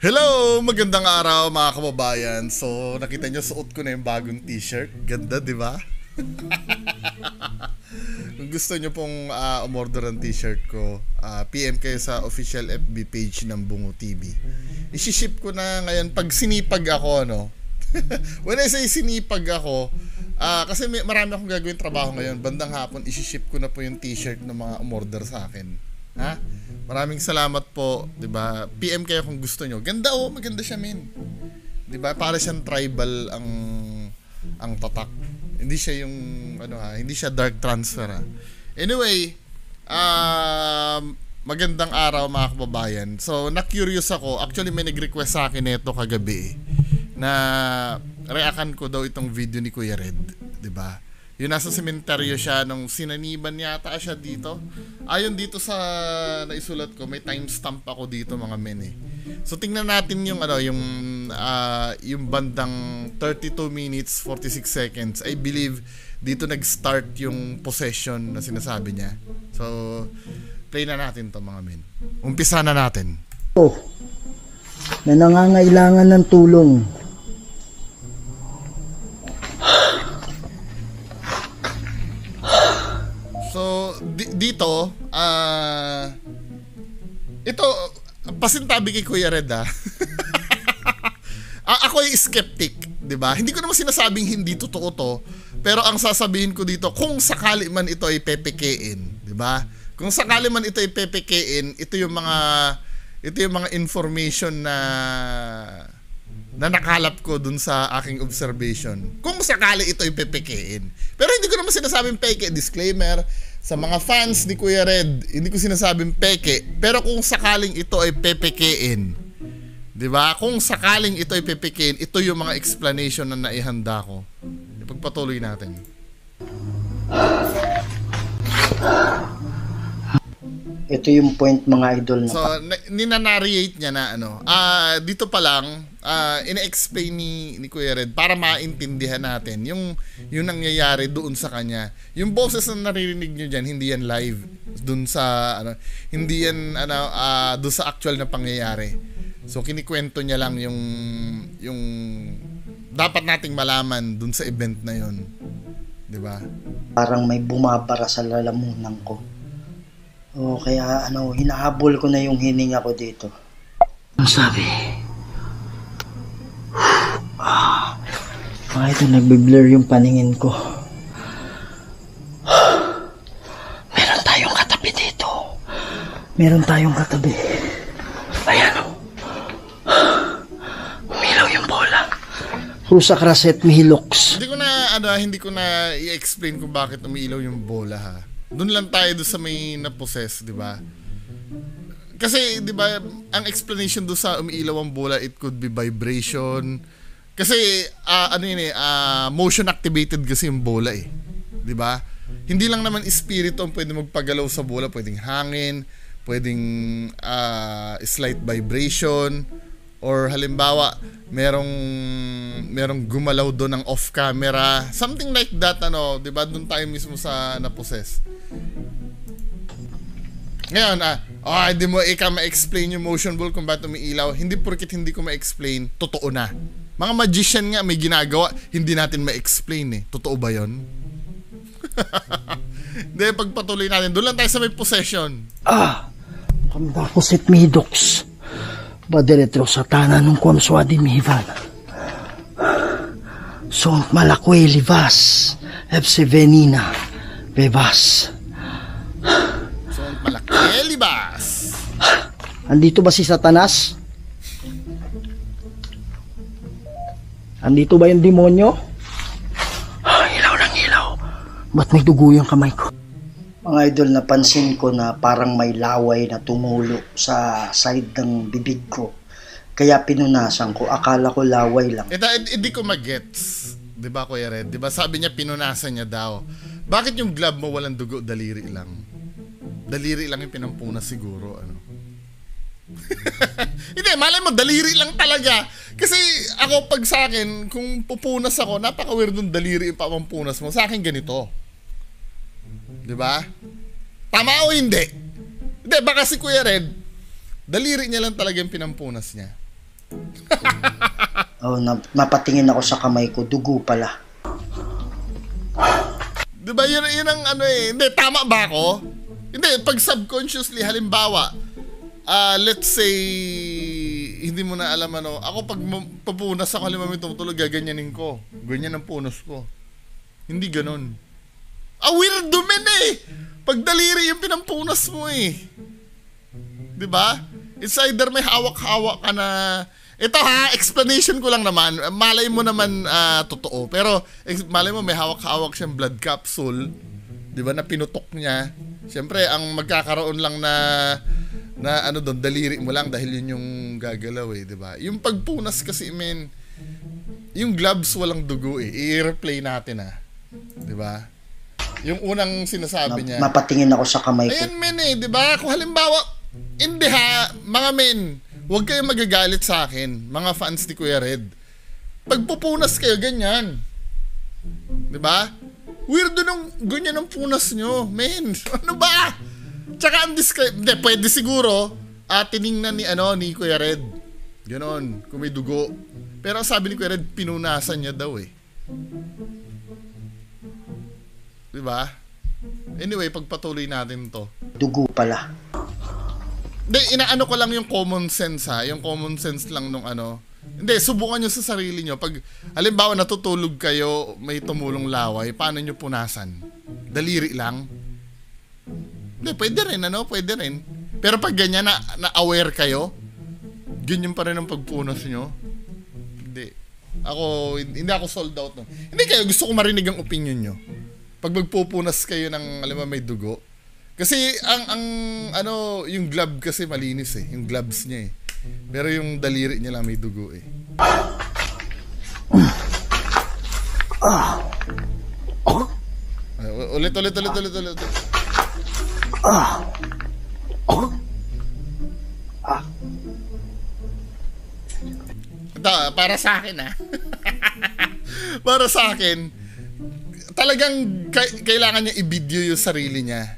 Hello! Magandang araw mga kababayan. So, nakita nyo suot ko na yung bagong t-shirt. Ganda, di ba? Kung gusto nyo pong umorder ng t-shirt ko, PM kayo sa official FB page ng Bungo TV. Isi-ship ko na ngayon pag sinipag ako, no? When I say sinipag ako, kasi marami akong gagawin trabaho ngayon. Bandang hapon, isi-ship ko na po yung t-shirt ng mga umorder sa akin. Ha? Maraming salamat po, 'di ba? PM kayo kung gusto nyo. Ganda maganda siya, men. 'Di ba? Para siyang tribal ang tatak. Hindi siya yung hindi siya dark transfer. Anyway, magandang araw mga kababayan. So, na-curious ako. Actually, may nag-request sa akin nito kagabi na reaction ko daw itong video ni Kuya Red, 'di ba? Yung nasa sementeryo siya nung sinaniban yata siya dito. Ayon dito sa naisulat ko, may timestamp ako dito mga men eh. So tingnan natin yung yung bandang 32 minutes 46 seconds. I believe dito nag-start yung possession na sinasabi niya. So play na natin to mga men. Umpisa na natin. Na nangangailangan ng tulong. So, dito, ito, pasintabi kay Kuya Red ako ay skeptic, di ba? Hindi ko naman sinasabing hindi totoo to, pero ang sasabihin ko dito, kung sakali man ito ay pepekein, di ba? Kung sakali man ito ay pepekein, ito yung mga information na nakalap ko dun sa aking observation. Kung sakali ito ay pepekein. Pero hindi ko naman sinasabing peke. Disclaimer, sa mga fans ni Kuya Red, hindi ko sinasabing peke. Pero kung sakaling ito ay pepekein, di ba? Kung sakaling ito ay pepekein, ito yung mga explanation na naihanda ko. Ipagpatuloy natin. Ito yung point mga idol na. So, ninanarrate niya na dito pa lang, ina-explain ni Kuya Red para maintindihan natin yung nangyayari doon sa kanya. Yung boses na naririnig niyo diyan, hindi yan live doon sa hindi yan doon sa actual na pangyayari. So kinikwento niya lang yung dapat nating malaman doon sa event na yon. 'Di ba? Parang may bumabara sa lalamunan ko. Kaya hinahabol ko na yung hininga ko dito. Ang sabi? Ito nagbe-blur yung paningin ko. Meron tayong katabi dito. Meron tayong katabi. Ayan umilaw yung bola. Rusa Kraset Mihilox. Hindi ko na i-explain kung bakit umiilaw yung bola ha. Doon lang tayo doon sa may na-possess, di ba? Kasi, di ba, ang explanation doon sa umiilaw ang bola, it could be vibration. Kasi, motion activated kasi yung bola eh. Di ba? Hindi lang naman espiritu ang pwede magpagalaw sa bola. Pwedeng hangin, pwedeng slight vibration, or halimbawa, merong gumalaw doon ng off camera. Something like that, di ba? Doon tayo mismo sa na-possess. Ngayon, hindi mo ma-explain yung motion ball kung bakit umiilaw. Hindi porkit hindi ko ma-explain, totoo na. Mga magician nga may ginagawa, hindi natin ma-explain eh. Totoo ba yun? Hindi, pagpatuloy natin. Doon lang tayo sa may possession. Kanda ko sit midox. Badiretro satana nung kwamswadi mihivan. Sont malakwe livas. FC venina. Bebas. Sont malakwe livas. Andito ba si Satanas? Andito ba yung demonyo? Ilaw ng ilaw. Ba't may dugo yung kamay ko? Mga idol, napansin ko na parang may laway na tumulo sa side ng bibig ko. Kaya pinunasan ko. Akala ko laway lang. Hindi ko magets. Diba Kuya Red? Diba sabi niya pinunasan niya daw. Bakit yung glove mo walang dugo? Daliri lang. Daliri lang yung pinampunas siguro. Hindi, malay mo, daliri lang talaga. Kasi ako pag sa akin, kung pupunas ako, napaka-weird ng daliri yung pamampunas mo. Sa akin ganito. Diba? Tama o hindi? Hindi, baka si Kuya Red, Daliri niya lang talaga yung pinampunas niya. Oh, napatingin ako sa kamay ko, dugo pala. Diba yun ang ano eh. Hindi, tama ba ako? Hindi, pag subconsciously, halimbawa, let's say, hindi mo na alam ano, ako pag papunas ako, halimbawa may tumutulog, gaganyanin ko. Ganyan ang punas ko. Hindi ganun. Weirdo men eh! Pag daliri yung pinampunas mo eh. Diba? It's either may hawak-hawak ka na... Ito ha, explanation ko lang naman. Malay mo naman totoo. Pero malay mo may hawak-hawak siyang blood capsule. Diba? Na pinutok niya. Siyempre, ang magkakaroon lang na ano doon, daliri mo lang dahil yun yung gagalaw eh. Diba? Yung pagpunas kasi, men, yung gloves walang dugo eh. I-replay natin Diba? Yung unang sinasabi niya. Mapatingin ako sa kamay ko. Ayan men eh, diba? Kung halimbawa, hindi mga men, huwag kayong magagalit sa akin, mga fans ni Kuya Red. Pagpupunas kayo, ganyan. Diba? Weirdo nung ganyan ang punas nyo. Men, ano ba? Tsaka ang hindi, pwede siguro, tiningnan ni Kuya Red. Ganon, kung may dugo. Pero sabi ni Kuya Red, pinunasan niya daw eh. Diba? Anyway, pagpatuloy natin to. Dugo pala. Hindi, inaano ko lang yung common sense Yung common sense lang nung ano. Hindi, subukan nyo sa sarili nyo. Pag, halimbawa, natutulog kayo, may tumulong laway, paano nyo punasan? Daliri lang? Hindi, pwede rin, Pwede rin. Pero pag ganyan, na-aware kayo, ganyan pa rin ang pagpunas nyo. Hindi. Hindi ako sold out. No. Hindi kayo, gusto ko marinig ang opinion nyo. Pag magpupunas kayo ng, alam mo, may dugo. Kasi yung glove kasi malinis eh, yung gloves niya eh. Pero yung daliri niya lang may dugo eh. Ulit. Ito, para sa akin para sa akin, talagang kailangan niya i-video yung sarili niya.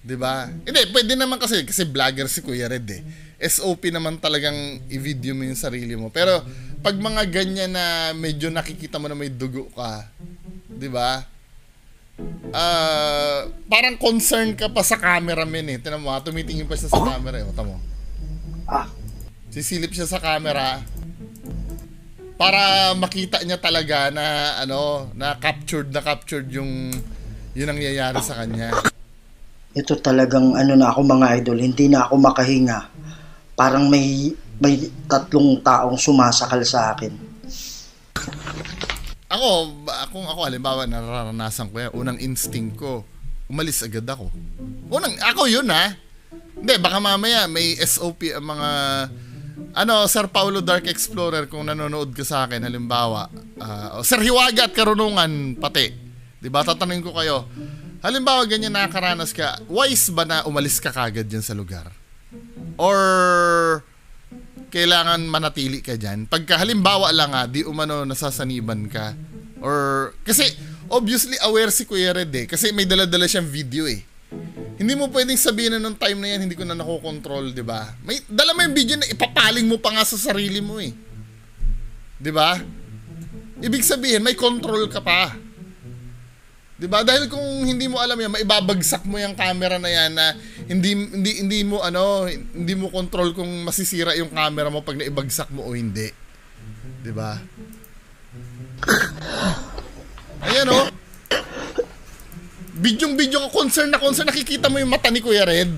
Diba? Hindi, pwede naman kasi vlogger si Kuya Red eh. SOP naman talagang i-video mo yung sarili mo. Pero pag mga ganyan na medyo nakikita mo na may dugo ka, diba? Parang concern ka pa sa cameraman eh. Tinan mo tumitingin pa siya sa camera eh. Tama mo. Sisilip siya sa camera para makita niya talaga na na captured yung nangyayari sa kanya. Ito talagang na ako mga idol, hindi na ako makahinga. Parang may 3 taong sumasakal sa akin. Kung ako halimbawa nararanasan ko yan, unang instinct ko, umalis agad ako. Ako yun Hindi, baka mamaya may SOP ang mga Sir Paulo Dark Explorer, kung nanonood ka sa akin, halimbawa, Sir Hiwaga at Karunungan pati. Diba, tatanungin ko kayo, halimbawa ganyan nakakaranas ka, wise ba na umalis ka kagad dyan sa lugar? Or kailangan manatili ka dyan? Pagka halimbawa lang di umano nasasaniban ka. Or, kasi obviously aware si Kuya Red kasi may dala-dala siyang video Hindi mo pwedeng sabihin na nung time na yan, hindi ko na nakokontrol, diba? May dala mo yung video na ipapaling mo pa nga sa sarili mo Diba? Ibig sabihin, may control ka pa. Diba? Dahil kung hindi mo alam yan, maibabagsak mo yung camera na yan na hindi mo control kung masisira yung camera mo pag naibagsak mo o hindi. Diba? Ayan Bidyong-bidyo ko, concern nakikita mo yung mata ni Kuya Red.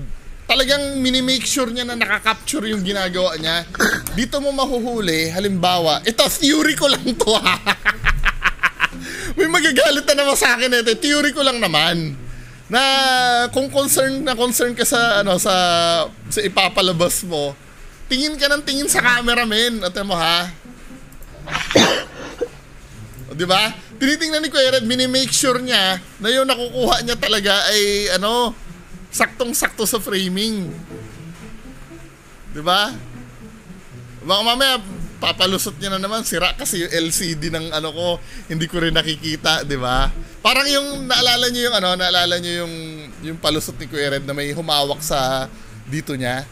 Talagang minimake sure niya na nakakapture yung ginagawa niya. Dito mo mahuhuli, halimbawa, ito, theory ko lang to May magagalit na naman sa akin ito. Theory ko lang naman. Na kung concern ka sa sa ipapalabas mo, tingin ka ng tingin sa camera, men. Ate mo o, diba? Tinitingnan ni Kuya Red, minimake sure niya na yung nakukuha niya talaga ay saktong-sakto sa framing. Diba? Baka mamaya papalusot niya na naman, sira kasi yung LCD ng ko, hindi ko rin nakikita, diba? Parang yung naalala niyo yung palusot ni Kuya Red na may humawak sa dito niya.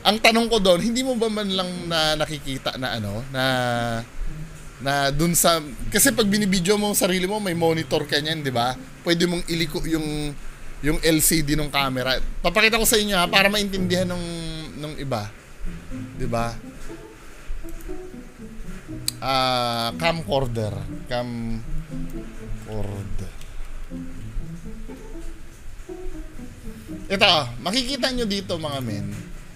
ang tanong ko doon, hindi mo ba man lang na nakikita na ano, na dun sa, kasi pag binibidyo mo ang sarili mo, may monitor ka niyan, di ba? Pwede mong iliko yung LCD ng camera. Papakita ko sa inyo ha, para maintindihan ng iba. Di ba? Camcorder. Ito, makikita nyo dito mga men.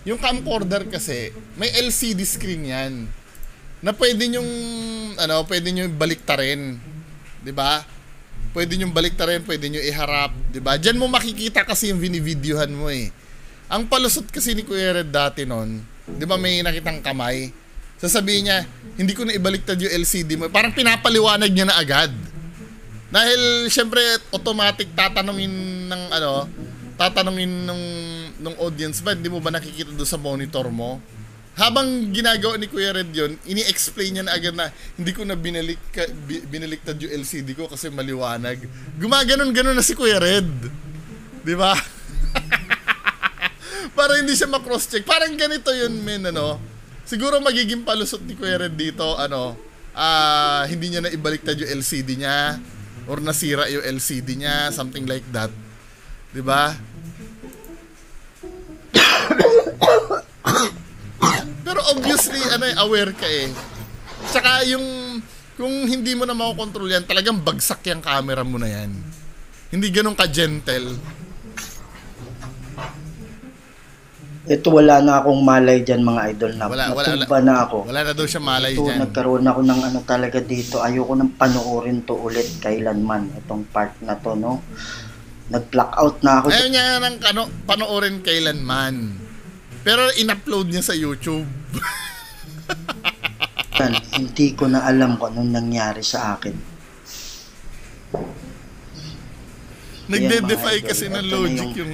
Yung camcorder kasi, may LCD screen yan. Na pwede nyong, pwede nyo baliktarin. 'Di ba? Pwede nyo baliktarin, pwede nyo iharap. 'Di ba? Diyan mo makikita kasi yung binivideohan mo eh. Ang palusot kasi ni Kuya Red dati nun, 'di ba may nakitang kamay? Sasabihin niya, hindi ko na ibaliktad yung LCD mo. Parang pinapaliwanag niya na agad. Dahil, syempre, automatic tatanungin ng audience ba, hindi mo ba nakikita doon sa monitor mo? Habang ginagawa ni Kuya Red yun, ini-explain niya na agad na hindi ko na binaliktad yung LCD ko kasi maliwanag. Gumaganon-ganon na si Kuya Red. Di ba? Para hindi siya ma-cross-check. Parang ganito yun, men, Siguro magiging palusot ni Kuya Red dito, hindi niya na ibaliktad yung LCD niya or nasira yung LCD niya, something like that. Di ba? Pero obviously, aware ka eh. Tsaka kung hindi mo na makokontrol yan, talagang bagsak yung camera mo na yan. Hindi ganun ka-gentle. Ito, wala na akong malay dyan mga idol na. Natumba na ako. Wala na daw siya malay ito, dyan. Nagkaroon ako ng talaga dito. Ayoko nang panoorin to ulit kailanman. Itong part na to, no? Nag-blackout na ako. Ayaw niya nang panoorin kailanman. Pero in-upload niya sa YouTube. Hindi ko na alam kung anong nangyari sa akin. Nagde-defy kasi ng logic yung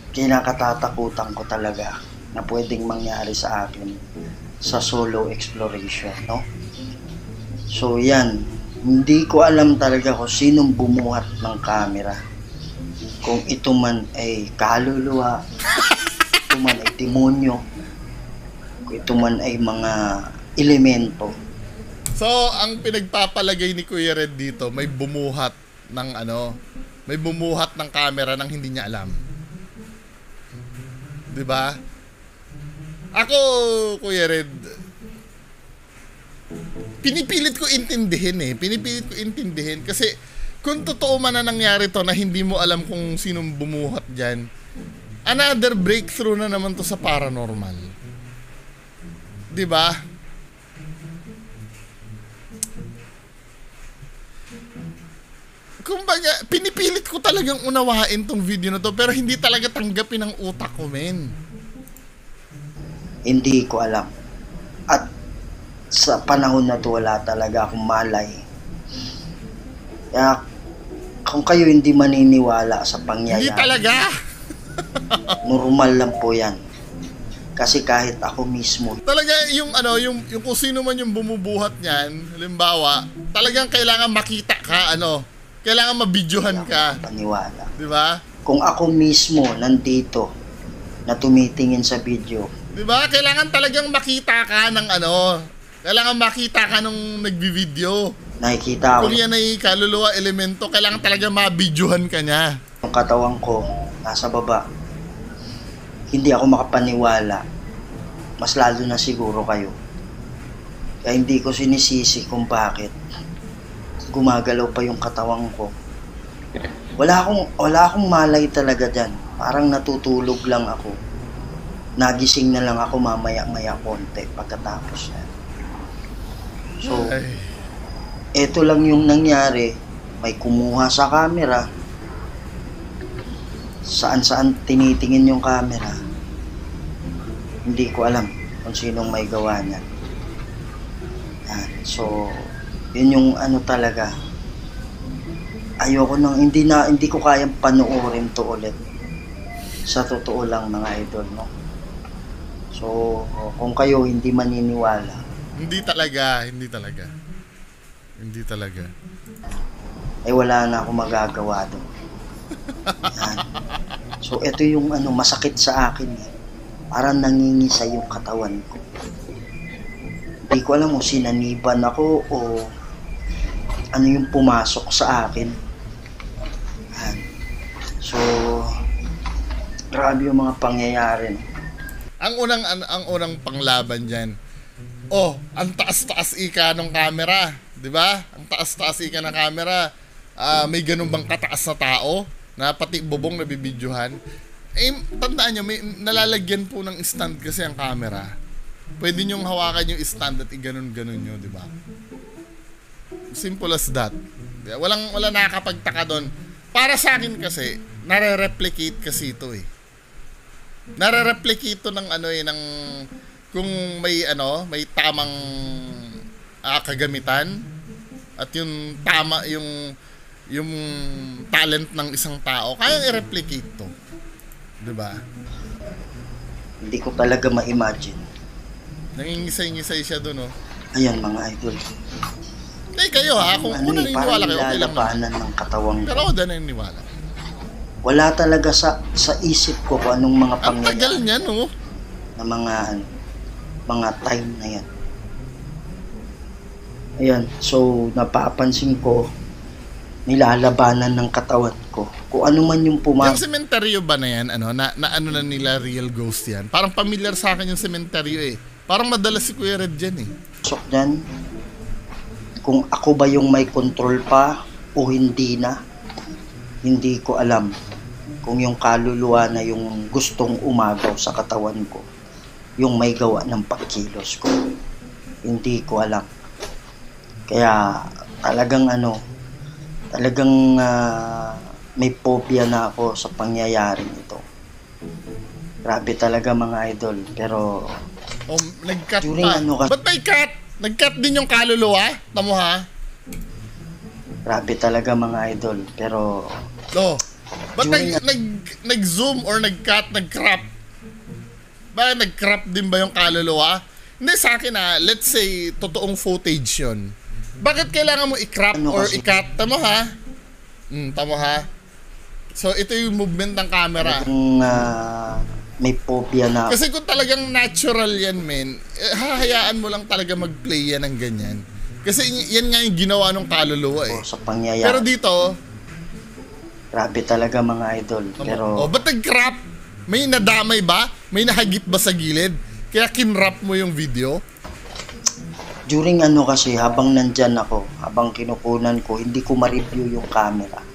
kinakatatakutan ko talaga na pwedeng mangyari sa akin sa solo exploration, no? So yan, hindi ko alam talaga kung sinong bumuhat ng camera. Kung ito man ay kaluluwa, ito man ay demonyo, kung ito man ay mga elemento. So, ang pinagpapalagay ni Kuya Red dito, may bumuhat ng camera nang hindi niya alam. 'Di ba? Ako, Kuya Red, pinipilit ko intindihin kasi kung totoo man na nangyari to na hindi mo alam kung sinong bumuhat dyan, another breakthrough na naman to sa paranormal. 'Di ba? Kumbaga, pinipilit ko talagang unawain tong video na to pero hindi talaga tanggapin ng utak ko, men. Hindi ko alam. At sa panahon na to, wala talaga akong malay. Kaya, kung kayo hindi maniniwala sa pangyayari, hindi talaga. normal lang po yan. Kasi kahit ako mismo, talaga yung kung sino man yung bumubuhat niyan, halimbawa, talagang kailangan makita ka, kailangan mabidyohan ka. Paniwala. 'Di ba? Kung ako mismo nandito na tumitingin sa video, 'di ba? Kailangan talagang makita ka ng kailangan makita ka nung nagbi-video. Nakikita ko. Kung yan ay kaluluwa elemento, kailangan talaga mabidyohan ka niya. Yung katawan ko nasa baba. Hindi ako makapaniwala. Mas lalo na siguro kayo. Kaya hindi ko sinisisi kung bakit gumagalaw pa yung katawan ko. Wala akong malay talaga dyan. Parang natutulog lang ako. Nagising na lang ako mamaya-maya konti pagkatapos na. So, eto lang yung nangyari. May kumuha sa camera. Saan-saan tinitingin yung camera. Hindi ko alam kung sinong may gawa niyan. Yan. So, yun yung talaga. Ayoko nang hindi ko kayang panoorin to ulit. Sa totoo lang mga idol, no? So, kung kayo hindi maniniwala, hindi talaga. ay wala na akong magagawa doon. Yan. So, ito yung masakit sa akin eh. Parang nangingisa yung katawan ko. Hindi ko alam kung sinaniban ako o ano yung pumasok sa akin. Yan. So, grabe yung mga pangyayari. Ang unang panglaban diyan. Oh, ang taas-taas ika ng camera, 'di ba? Ang taas-taas ika ng camera. May ganun bang kataas na tao na pati bubong nabibidyohan? Eh, tandaan nyo, may nalalagyan po ng stand kasi ang camera. Pwede nyong hawakan yung stand at i-ganon-ganon nyo, di ba? Simple as that. Walang nakakapagtaka doon. Para sa akin kasi, nare-replicate kasi ito eh. Nare-replicate ito ng ng kung may may tamang kagamitan at yung tama yung talent ng isang tao, kayang i-replicate to. 'Di ba? Hindi ko talaga ma-imagine. Nangingisay-ngisay siya doon, oh. Ayan mga idol. Hindi kayo kung una naniniwala kayo, okay lang naman. Ng katawang pero ako din naniniwala. Wala talaga sa isip ko kung anong mga pangyayari. Ang tagal niya, no? Na mga time na yan. Ayan, so napapansin ko, nilalabanan ng katawan ko. Kung ano man yung Yung sementeryo ba na yan, na na nila real ghost yan? Parang familiar sa akin yung sementeryo eh. Parang madalas si Kuya Red dyan eh. Sok dyan, kung ako ba yung may control pa o hindi na, hindi ko alam. Kung yung kaluluwa na yung gustong umagaw sa katawan ko, yung may gawa ng pagkilos ko, hindi ko alam. Kaya talagang may phobia na ako sa pangyayaring ito. Grabe talaga mga idol. Pero nag-cut pa. Ba't may cut? Nag-cut din yung kaluluwa? Tamo ha? Grabe talaga mga idol. Pero ba't nag-zoom or nag-cut, nag-crop? Ba nag-crop din ba yung kaluluwa? Hindi, sa akin let's say totoong footage yun. Bakit kailangan mo i-crop or i-cut? Tamo ha? Tamo ha? So ito yung movement ng camera. May phobia na. Kasi kung talagang natural yan, men, hahayaan mo lang talaga mag-play yan ng ganyan. Kasi yan nga yung ginawa ng kaluluwa eh. Sa pangyayari. Pero dito, grabe talaga mga idol. Pero ba't nag-crop? May nadamay ba? May nahagip ba sa gilid? Kaya kinrap mo yung video? During kasi, habang nandyan ako, habang kinukunan ko, hindi ko ma-review yung camera.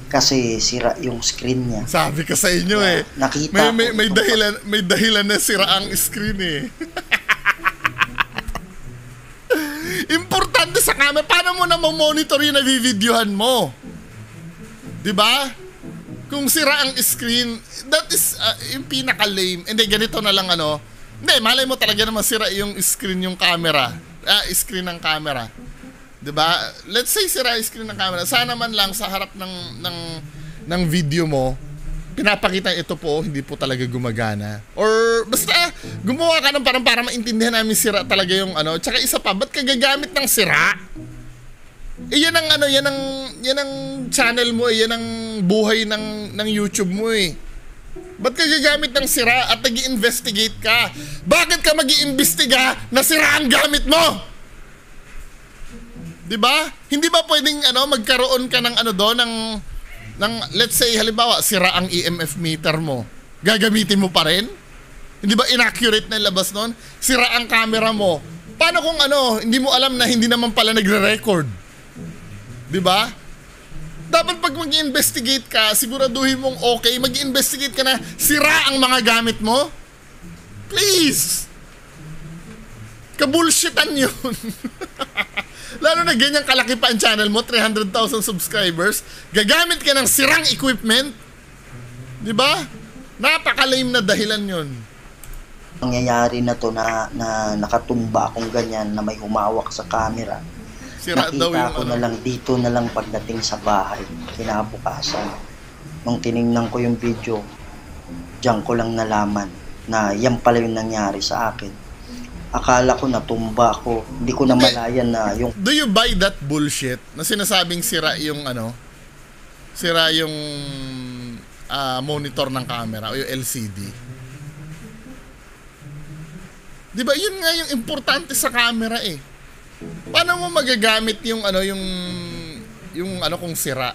Kasi sira yung screen niya. Sabi ko sa inyo nakita may dahilan na sira ang screen eh. Importante sa camera, paano mo na monitor yung navivideohan mo? 'Di ba? Kung sira ang screen, that is yung pinaka-lame. Hindi, ganito na lang Hindi, malay mo talaga naman sira yung screen yung camera. Screen ng camera. 'Di ba? Let's say sira yung screen ng camera. Sana man lang sa harap ng video mo, pinapakita ito po, hindi po talaga gumagana. Or basta gumawa ka ng para maintindihan namin sira talaga yung Tsaka isa pa, ba't ka gagamit ng sira? Yan ang channel mo, yan ang buhay ng YouTube mo eh. Ba't ka gagamit ng sira at nag-i-investigate ka? Bakit ka mag-i-imbestiga na sira ang gamit mo? 'Di ba? Hindi ba pwedeng magkaroon ka ng doon ng let's say halimbawa sira ang EMF meter mo. Gagamitin mo pa rin? Hindi ba inaccurate na labas noon? Sira ang camera mo. Paano kung hindi mo alam na hindi naman pala nagre-record? 'Di ba? Dapat pag mag-investigate ka, siguraduhin mong okay, mag-investigate ka na sira ang mga gamit mo. Please. Kabulshitan 'yun. Lalo na ganyan kalaki pa ang channel mo, 300,000 subscribers, gagamit ka ng sirang equipment. 'Di ba? Napaka-lame na dahilan 'yon. Nangyayari na to na nakatumba akong ganyan na may humawak sa camera. Sira daw yung ko na lang dito na lang pagdating sa bahay, kinabukasan. Nung tiningnan ko yung video, diyan ko lang nalaman na yan pala yung nangyari sa akin. Akala ko natumba ako. Hindi ko na malayan na yung... Do you buy that bullshit na sinasabing sira yung sira yung monitor ng camera o yung LCD? 'Di ba? Yun nga yung importante sa camera eh. Paano mo magagamit yung kung sira?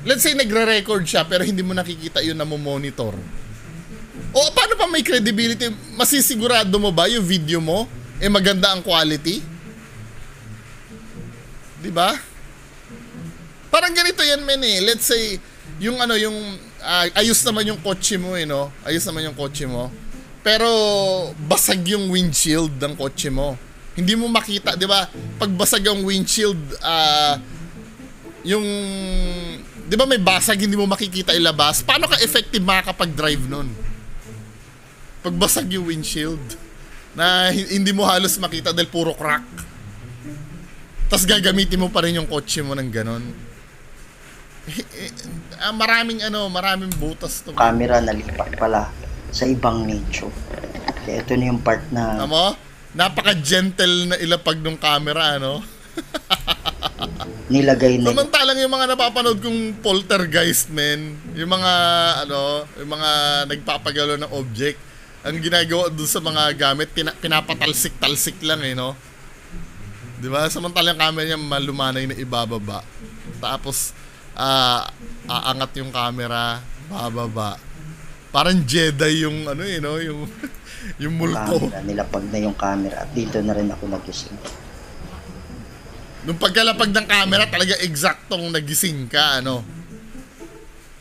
Let's say nagre-record siya pero hindi mo nakikita yun na mo-monitor. O paano pa may credibility? Masisigurado mo ba yung video mo maganda ang quality? 'Di ba? Parang ganito yan men eh. Let's say yung ayos naman yung kotse mo no? Ayos naman yung kotse mo. Pero basag yung windshield ng kotse mo. Hindi mo makita, 'di ba? Pag basag ang windshield, 'di ba may basag, hindi mo makikita ilabas. Paano ka effective makakapag-drive nun? Pag basag yung windshield na hindi mo halos makita dahil puro crack. Tapos gagamitin mo pa rin yung kotse mo ng ganon. Maraming butas to. Camera nalipat pala sa ibang nicho. Kaya ito na yung part na napaka-gentle na ilapag ng camera, nilagay na. Samantalang yung mga napapanood kong poltergeist, men, yung mga nagpapagalo ng object, ang ginagawa doon sa mga gamit, pinapatalsik-talsik lang no? Di ba? Samantalang camera niya malumanay na ibababa. Tapos, aangat yung camera, bababa. Parang Jedi yung yung multo. Nilapag na yung camera at dito na rin ako nagising. Nung pagkalapag ng camera, talaga eksaktong nagising ka,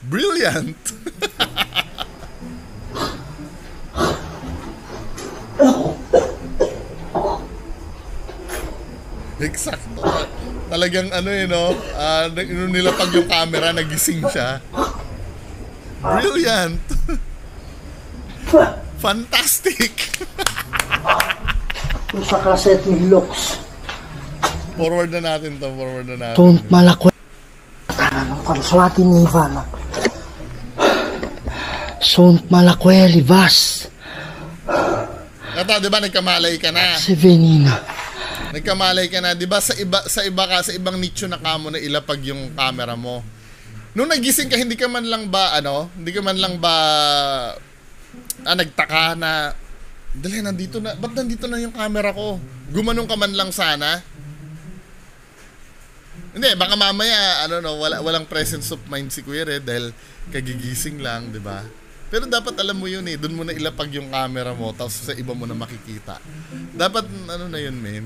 Brilliant! Eksakto. Talagang nung nilapag yung camera, nagising siya. Brilliant! Fantastic! Kung sa cassette ni Lux. Forward na natin. Don't malakwe. Tanong karswati ni Ivana. Don't malakwe, libas. Ito, di ba nagkamalay ka na? Si Venina. Nagkamalay ka na, di ba sa ibang nicho na kamo na ilapag yung camera mo. Nung nagising ka, hindi ka man lang ba nagtaka na dali, ba't nandito na yung camera ko? Gumanong ka man lang sana. Hindi, baka mamaya, walang presence of mind si Kuya Red dahil kagigising lang, di ba? Pero dapat alam mo yun doon mo na ilapag yung camera mo tapos sa iba mo na makikita. Dapat, na yun, men.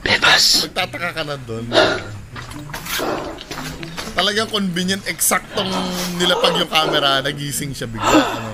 Bebas. Magtataka ka na doon. Talagang convenient, eksaktong nilapag yung camera, nagising siya bigla,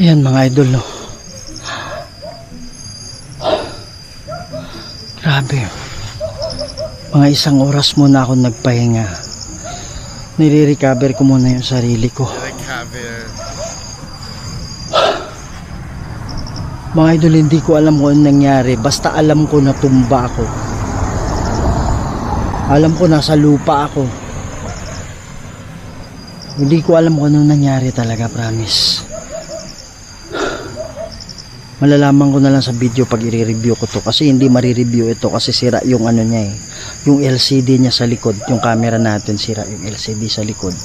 Ayan mga idol, Grabe. Mga 1 oras muna ako nagpahinga. Nire-recover ko muna yung sarili ko. Mga idol, hindi ko alam kung anong nangyari. Basta alam ko na tumba ako. Alam ko nasa lupa ako. Hindi ko alam kung anong nangyari talaga, promise. Malalaman ko na lang sa video pag i-review ko to, kasi hindi mari-review ito kasi sira yung niya yung LCD niya sa likod, yung camera natin sira yung LCD sa likod.